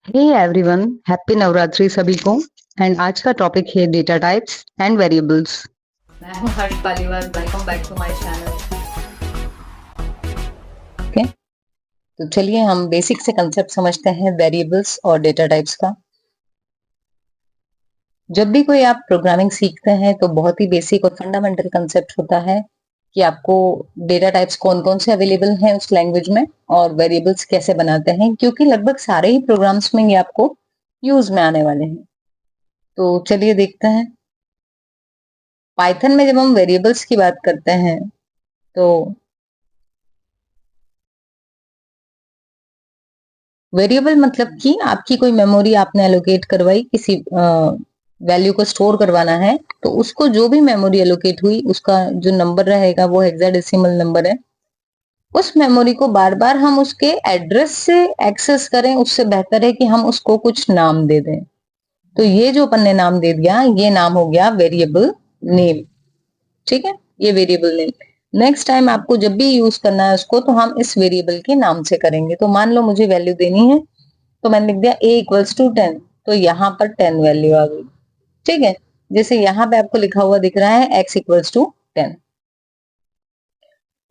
Hey everyone, happy Navratri सभी को। And आज का टॉपिक है डेटा टाइप्स एंड वेरिएबल्स। मैं हूँ Harsh Paliwal. Welcome back to my channel. Okay, तो चलिए हम बेसिक से कंसेप्ट समझते हैं वेरिएबल्स और डेटा टाइप्स का। जब भी कोई आप प्रोग्रामिंग सीखते हैं तो बहुत ही बेसिक और फंडामेंटल कंसेप्ट होता है कि आपको डेटा टाइप्स कौन कौन से अवेलेबल हैं उस लैंग्वेज में और वेरिएबल्स कैसे बनाते हैं, क्योंकि लगभग सारे ही प्रोग्राम्स में ये आपको यूज में आने वाले हैं। तो चलिए देखते हैं। पाइथन में जब हम वेरिएबल्स की बात करते हैं तो वेरिएबल मतलब कि आपकी कोई मेमोरी आपने एलोकेट करवाई, किसी वैल्यू को स्टोर करवाना है तो उसको जो भी मेमोरी एलोकेट हुई उसका जो नंबर रहेगा वो हेक्साडेसिमल नंबर है। उस मेमोरी को बार बार हम उसके एड्रेस से एक्सेस करें उससे बेहतर है कि हम उसको कुछ नाम दे दें। तो ये जो अपन ने नाम दे दिया ये नाम हो गया वेरिएबल नेम। ठीक है, ये वेरिएबल नेम। नेक्स्ट टाइम आपको जब भी यूज करना है उसको तो हम इस वेरिएबल के नाम से करेंगे। तो मान लो मुझे वैल्यू देनी है तो मैंने लिख दिया a इक्वल्स टू 10, तो यहाँ पर 10 वैल्यू आ गई। ठीक है, जैसे यहाँ पे आपको लिखा हुआ दिख रहा है x इक्वल्स टू 10।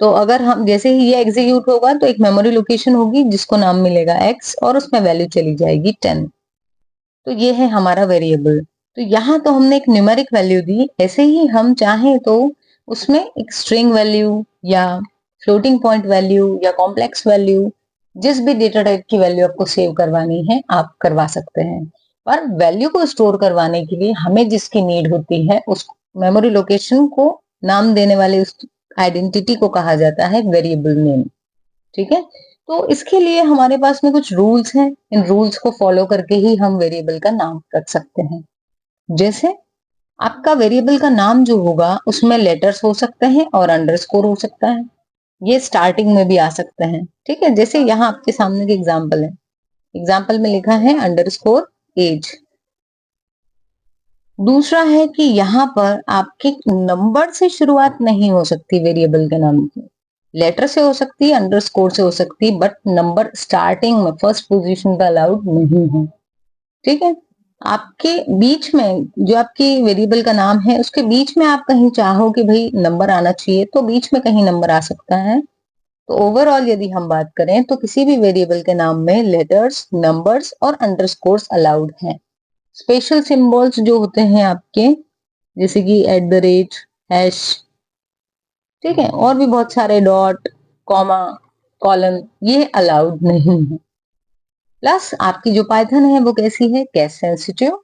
तो अगर हम जैसे ही ये एग्जीक्यूट होगा तो एक मेमोरी लोकेशन होगी जिसको नाम मिलेगा x और उसमें वैल्यू चली जाएगी 10। तो ये है हमारा वेरिएबल। तो यहाँ तो हमने एक न्यूमेरिक वैल्यू दी, ऐसे ही हम चाहें तो उसमें एक स्ट्रिंग वैल्यू या फ्लोटिंग पॉइंट वैल्यू या कॉम्प्लेक्स वैल्यू, जिस भी डेटा टाइप की वैल्यू आपको सेव करवानी है आप करवा सकते हैं। पर वैल्यू को स्टोर करवाने के लिए हमें जिसकी नीड होती है उस मेमोरी लोकेशन को नाम देने वाले उस आइडेंटिटी को कहा जाता है वेरिएबल नेम। ठीक है, तो इसके लिए हमारे पास में कुछ रूल्स हैं। इन रूल्स को फॉलो करके ही हम वेरिएबल का नाम रख सकते हैं। जैसे आपका वेरिएबल का नाम जो होगा उसमें लेटर्स हो सकते हैं और अंडरस्कोर हो सकता है। ये स्टार्टिंग में भी आ सकते हैं। ठीक है, जैसे यहाँ आपके सामने की एग्जाम्पल है। एग्जाम्पल में लिखा है अंडरस्कोर एज। दूसरा है कि यहाँ पर आपके नंबर से शुरुआत नहीं हो सकती वेरिएबल के नाम की। लेटर से हो सकती है, अंडरस्कोर से हो सकती है, बट नंबर स्टार्टिंग में फर्स्ट पोजीशन पे अलाउड नहीं है। ठीक है, आपके बीच में जो आपकी वेरिएबल का नाम है उसके बीच में आप कहीं चाहो कि भाई नंबर आना चाहिए तो बीच में कहीं नंबर आ सकता है। तो ओवरऑल यदि हम बात करें तो किसी भी वेरिएबल के नाम में लेटर्स, नंबर्स और अंडरस्कोर्स अलाउड हैं। स्पेशल सिंबल्स जो होते हैं आपके, जैसे कि एट द रेट, हैश, ठीक है, और भी बहुत सारे डॉट, कॉमा, कॉलन, ये अलाउड नहीं है। प्लस आपकी जो पाइथन है वो कैसी है, केस सेंसिटिव।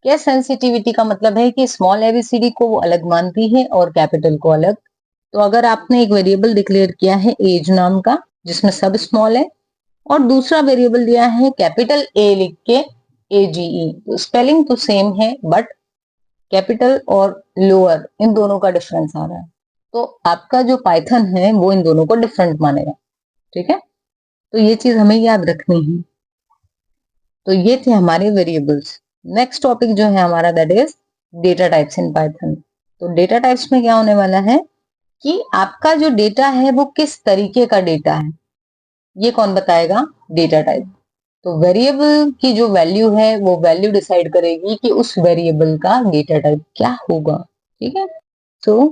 केस सेंसिटिविटी का मतलब है कि स्मॉल एबीसीडी को वो अलग मानती है और कैपिटल को अलग। तो अगर आपने एक वेरिएबल डिक्लेयर किया है एज नाम का जिसमें सब स्मॉल है और दूसरा वेरिएबल दिया है कैपिटल ए लिख के एजीई, तो स्पेलिंग तो सेम है बट कैपिटल और लोअर इन दोनों का डिफरेंस आ रहा है। तो आपका जो पाइथन है वो इन दोनों को डिफरेंट मानेगा। ठीक है, तो ये चीज हमें याद रखनी है। तो ये थे हमारे वेरिएबल्स। नेक्स्ट टॉपिक जो है हमारा that is data types in Python. तो डेटा टाइप्स में क्या होने वाला है कि आपका जो डेटा है वो किस तरीके का डेटा है ये कौन बताएगा, डेटा टाइप। तो वेरिएबल की जो वैल्यू है वो वैल्यू डिसाइड करेगी कि उस वेरिएबल का डेटा टाइप क्या होगा। ठीक है, तो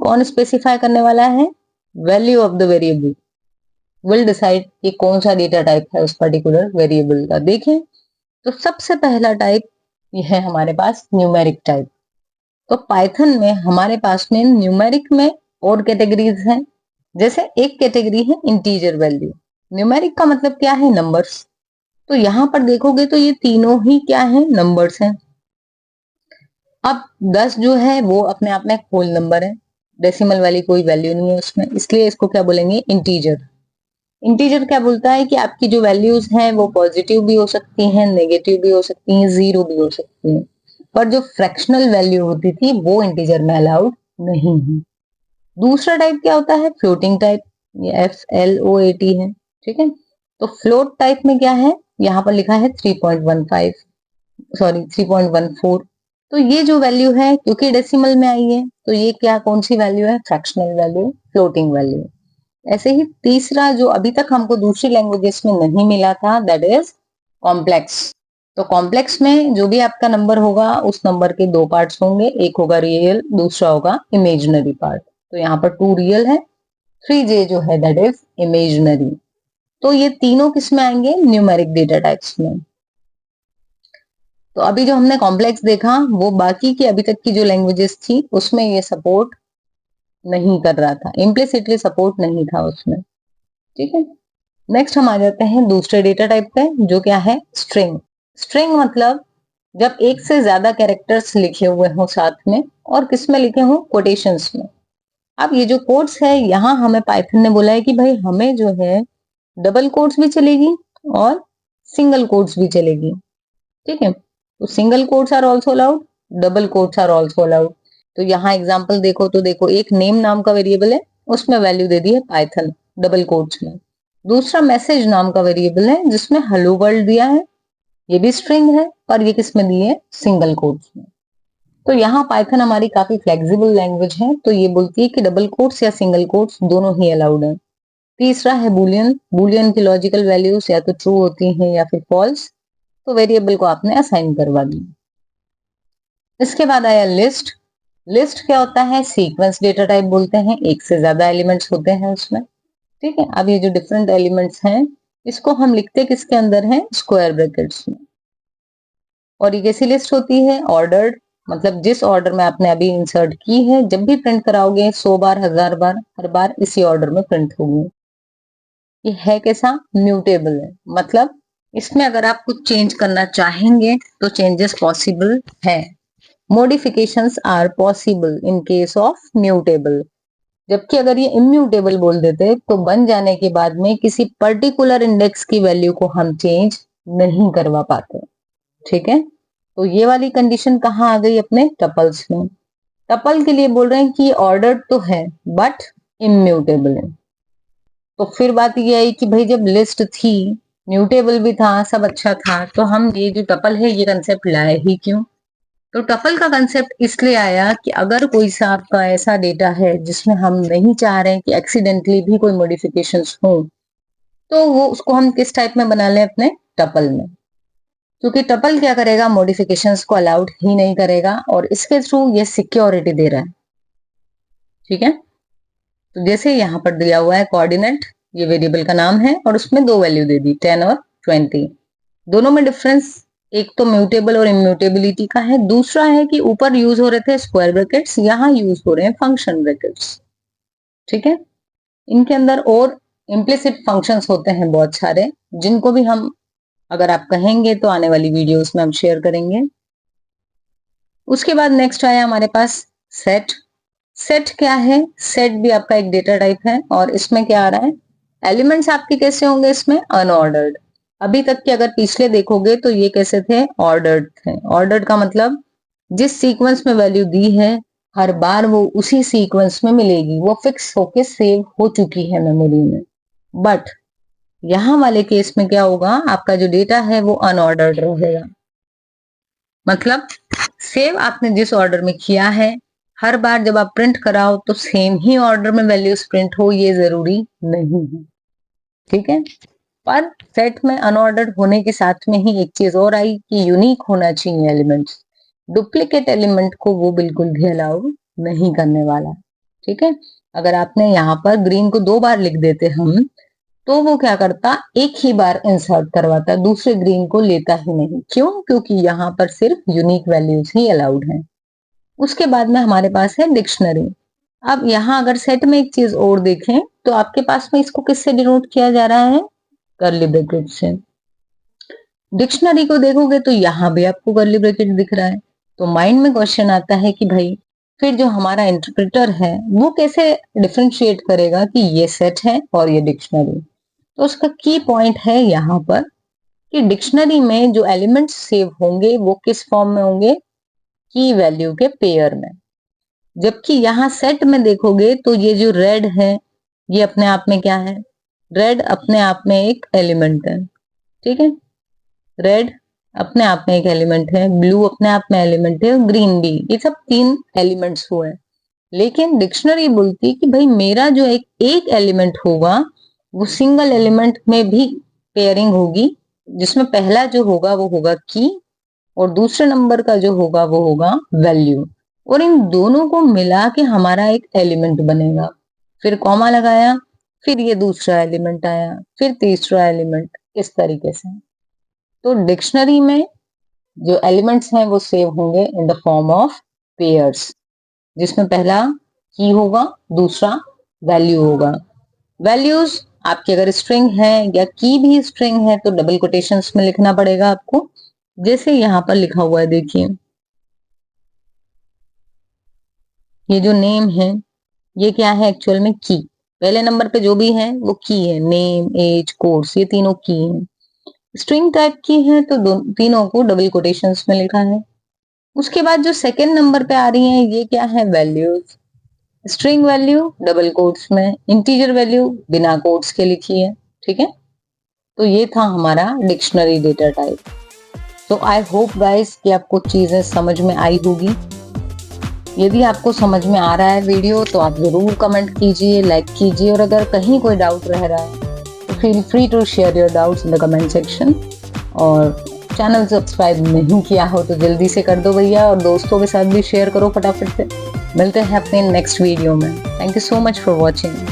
कौन स्पेसिफाई करने वाला है, value of the variable will decide कि कौन सा डेटा टाइप है उस पर्टिकुलर वेरिएबल का। देखें तो सबसे पहला टाइप ये है हमारे पास न्यूमेरिक टाइप। तो पाइथन में हमारे पास में न्यूमेरिक में और कैटेगरीज हैं। जैसे एक कैटेगरी है इंटीजर वैल्यू। न्यूमेरिक का मतलब क्या है, नंबर्स। तो यहां पर देखोगे तो ये तीनों ही क्या है, नंबर्स हैं। अब 10 जो है वो अपने आप में एक होल नंबर है, डेसिमल वाली कोई वैल्यू नहीं है उसमें, इसलिए इसको क्या बोलेंगे, इंटीजर। इंटीजर क्या बोलता है कि आपकी जो वैल्यूज हैं वो पॉजिटिव भी हो सकती हैं, नेगेटिव भी हो सकती हैं, जीरो भी हो सकती हैं। पर जो फ्रैक्शनल वैल्यू होती थी वो इंटीजर में अलाउड नहीं है। दूसरा टाइप क्या होता है, फ्लोटिंग टाइप। ये FLOAT है। ठीक है, तो फ्लोट टाइप में क्या है, यहाँ पर लिखा है 3.15, सॉरी 3.14। तो ये जो वैल्यू है क्योंकि डेसिमल में आई है तो ये क्या, कौन सी वैल्यू है, फ्रैक्शनल वैल्यू, फ्लोटिंग वैल्यू। ऐसे ही तीसरा जो अभी तक हमको दूसरी लैंग्वेजेस में नहीं मिला था दैट इज कॉम्प्लेक्स। तो कॉम्प्लेक्स में जो भी आपका नंबर होगा उस नंबर के दो पार्ट्स होंगे, एक होगा रियल, दूसरा होगा इमेजिनरी पार्ट। तो यहाँ पर 2 रियल है, 3j जो है दैट इज इमेजिनरी। तो ये तीनों किस में आएंगे? न्यूमेरिक डेटा टाइप्स में। तो अभी जो हमने कॉम्प्लेक्स देखा वो बाकी की अभी तक की जो लैंग्वेजेस थी उसमें ये सपोर्ट नहीं कर रहा था, इम्प्लिसिटली सपोर्ट नहीं था उसमें। ठीक है, नेक्स्ट हम आ जाते हैं दूसरे डेटा टाइप पे जो क्या है? स्ट्रिंग। स्ट्रिंग मतलब जब एक से ज्यादा कैरेक्टर्स लिखे हुए हों साथ में, और किस में लिखे हों? कोटेशंस में। अब ये जो कोट्स है यहाँ हमें पाइथन ने बोला है कि भाई हमें जो है डबल कोट्स भी चलेगी और सिंगल कोट्स भी चलेगी। ठीक है, तो single quotes are also allowed, double quotes are also allowed. तो यहाँ एग्जाम्पल देखो तो देखो, एक नेम नाम का वेरिएबल है, उसमें वैल्यू दे दी है पाइथन डबल कोट्स में। दूसरा मैसेज नाम का वेरिएबल है जिसमें हेलो वर्ल्ड दिया है, ये भी स्ट्रिंग है, पर ये किस में दी है? सिंगल कोट्स में। तो यहाँ पाइथन हमारी काफी फ्लेक्सिबल लैंग्वेज है, तो ये बोलती है कि डबल कोट्स या सिंगल कोट्स दोनों ही अलाउड है। तीसरा है बुलियन। बुलियन की लॉजिकल वैल्यूज या तो ट्रू होती हैं या फिर फॉल्स, तो वेरिएबल को आपने असाइन करवा दी। इसके बाद आया लिस्ट। लिस्ट क्या होता है? सीक्वेंस डेटा टाइप बोलते हैं, एक से ज्यादा एलिमेंट्स होते हैं उसमें। ठीक है, अब ये जो डिफरेंट एलिमेंट्स हैं इसको हम लिखते किसके अंदर हैं? स्क्वायर ब्रैकेट्स में। और ये कैसी लिस्ट होती है? ऑर्डर्ड, मतलब जिस ऑर्डर में आपने अभी इंसर्ट की है जब भी प्रिंट कराओगे 100 बार 1000 बार हर बार इसी ऑर्डर में प्रिंट होगी। ये है कैसा? म्यूटेबल है, मतलब इसमें अगर आप कुछ चेंज करना चाहेंगे तो चेंजेस पॉसिबल है। Modifications are possible in case of mutable. जबकि अगर ये इम्यूटेबल बोल देते तो बन जाने के बाद में किसी पर्टिकुलर इंडेक्स की वैल्यू को हम चेंज नहीं करवा पाते। ठीक है, तो ये वाली कंडीशन कहाँ आ गई? अपने टपल्स में। टपल के लिए बोल रहे हैं कि ऑर्डर्ड तो है बट इम्यूटेबल है। तो फिर बात ये आई कि भाई जब लिस्ट थी, म्यूटेबल भी था, सब अच्छा था, तो हम ये जो टपल है ये कंसेप्ट लाए ही क्यों? तो टपल का कंसेप्ट इसलिए आया कि अगर कोई सा आपका ऐसा डेटा है जिसमें हम नहीं चाह रहे हैं कि एक्सीडेंटली भी कोई मॉडिफिकेशंस हो, तो वो उसको हम किस टाइप में बना लें? अपने टपल में। क्योंकि टपल क्या करेगा? मॉडिफिकेशंस को अलाउड ही नहीं करेगा और इसके थ्रू ये सिक्योरिटी दे रहा है। ठीक है, तो जैसे यहाँ पर दिया हुआ है कोऑर्डिनेट, ये वेरिएबल का नाम है और उसमें दो वैल्यू दे दी 10 और 20। दोनों में डिफरेंस एक तो म्यूटेबल और इम्यूटेबिलिटी का है, दूसरा है कि ऊपर यूज हो रहे थे स्क्वायर ब्रैकेट्स, यहाँ यूज हो रहे हैं फंक्शन ब्रैकेट्स। ठीक है, इनके अंदर और इम्प्लिसिट फंक्शंस होते हैं बहुत सारे, जिनको भी हम अगर आप कहेंगे तो आने वाली वीडियोस में हम शेयर करेंगे। उसके बाद नेक्स्ट आया हमारे पास सेट। सेट क्या है? सेट भी आपका एक डेटा टाइप है और इसमें क्या आ रहा है? एलिमेंट्स आपके कैसे होंगे इसमें? अनऑर्डर्ड। अभी तक के अगर पिछले देखोगे तो ये कैसे थे? ऑर्डर्ड थे। ऑर्डर्ड का मतलब जिस सीक्वेंस में वैल्यू दी है हर बार वो उसी सीक्वेंस में मिलेगी, वो फिक्स होके सेव हो चुकी है मेमोरी में। बट यहां वाले केस में क्या होगा? आपका जो डेटा है वो अनऑर्डर्ड रहेगा, मतलब सेव आपने जिस ऑर्डर में किया है हर बार जब आप प्रिंट कराओ तो सेम ही ऑर्डर में वैल्यूज प्रिंट हो, ये जरूरी नहीं है। ठीक है, पर सेट में अनऑर्डर्ड होने के साथ में ही एक चीज और आई कि यूनिक होना चाहिए एलिमेंट्स। डुप्लीकेट एलिमेंट को वो बिल्कुल भी अलाउ नहीं करने वाला। ठीक है, अगर आपने यहाँ पर ग्रीन को 2 बार लिख देते हम, तो वो क्या करता? एक ही बार इंसर्ट करवाता, दूसरे ग्रीन को लेता ही नहीं। क्यों? क्योंकि यहाँ पर सिर्फ यूनिक वैल्यूज ही अलाउड हैं। उसके बाद में हमारे पास है डिक्शनरी। अब यहाँ अगर सेट में एक चीज और देखें तो आपके पास में इसको किससे डिनोट किया जा रहा है? कर्ली ब्रैकेट से। डिक्शनरी को देखोगे तो यहाँ भी आपको कर्ली ब्रैकेट दिख रहा है। तो माइंड में क्वेश्चन आता है कि भाई फिर जो हमारा इंटरप्रेटर है वो कैसे डिफरेंशिएट करेगा कि ये सेट है और ये डिक्शनरी? तो उसका की पॉइंट है यहाँ पर कि डिक्शनरी में जो एलिमेंट्स सेव होंगे वो किस फॉर्म में होंगे? की वैल्यू के पेयर में। जबकि यहाँ सेट में देखोगे तो ये जो रेड है ये अपने आप में क्या है? रेड अपने आप में एक एलिमेंट है। ठीक है, रेड अपने आप में एक एलिमेंट है, ब्लू अपने आप में एलिमेंट है, ग्रीन भी, ये सब 3 एलिमेंट्स हुए। लेकिन डिक्शनरी बोलती है कि भाई मेरा जो एक एलिमेंट होगा वो सिंगल एलिमेंट में भी पेयरिंग होगी जिसमें पहला जो होगा वो होगा की और दूसरे नंबर का जो होगा वो होगा वैल्यू, और इन दोनों को मिला के हमारा एक एलिमेंट बनेगा। फिर कॉमा लगाया, फिर ये दूसरा एलिमेंट आया, फिर तीसरा एलिमेंट, इस तरीके से। तो डिक्शनरी में जो एलिमेंट्स हैं वो सेव होंगे in the form of pairs, जिसमें पहला की होगा, दूसरा वैल्यू होगा। वैल्यूज आपकी अगर स्ट्रिंग है या की भी स्ट्रिंग है तो डबल कोटेशंस में लिखना पड़ेगा आपको, जैसे यहां पर लिखा हुआ है, देखिए ये जो नेम है ये क्या है एक्चुअल में की। पहले नंबर पे जो भी है वो की है, नेम, एज, कोर्स, ये तीनों की है। स्ट्रिंग टाइप की है तो तीनों को डबल कोटेशंस में लिखा है। उसके बाद जो सेकेंड नंबर पे आ रही है ये क्या है, values. String value double quotes में, इंटीजर वैल्यू बिना कोट्स के लिखी है, ठीक है। तो ये था हमारा डिक्शनरी डेटा टाइप। तो आई होप गाइस कि आपको चीजें समझ में आई होगी। यदि आपको समझ में आ रहा है वीडियो तो आप जरूर कमेंट कीजिए, लाइक कीजिए, और अगर कहीं कोई डाउट रह रहा है तो feel free to share your doubts in the comment section. और चैनल सब्सक्राइब नहीं किया हो तो जल्दी से कर दो भैया, और दोस्तों के साथ भी शेयर करो फटाफट से। मिलते हैं अपने नेक्स्ट वीडियो में। Thank you so much for watching.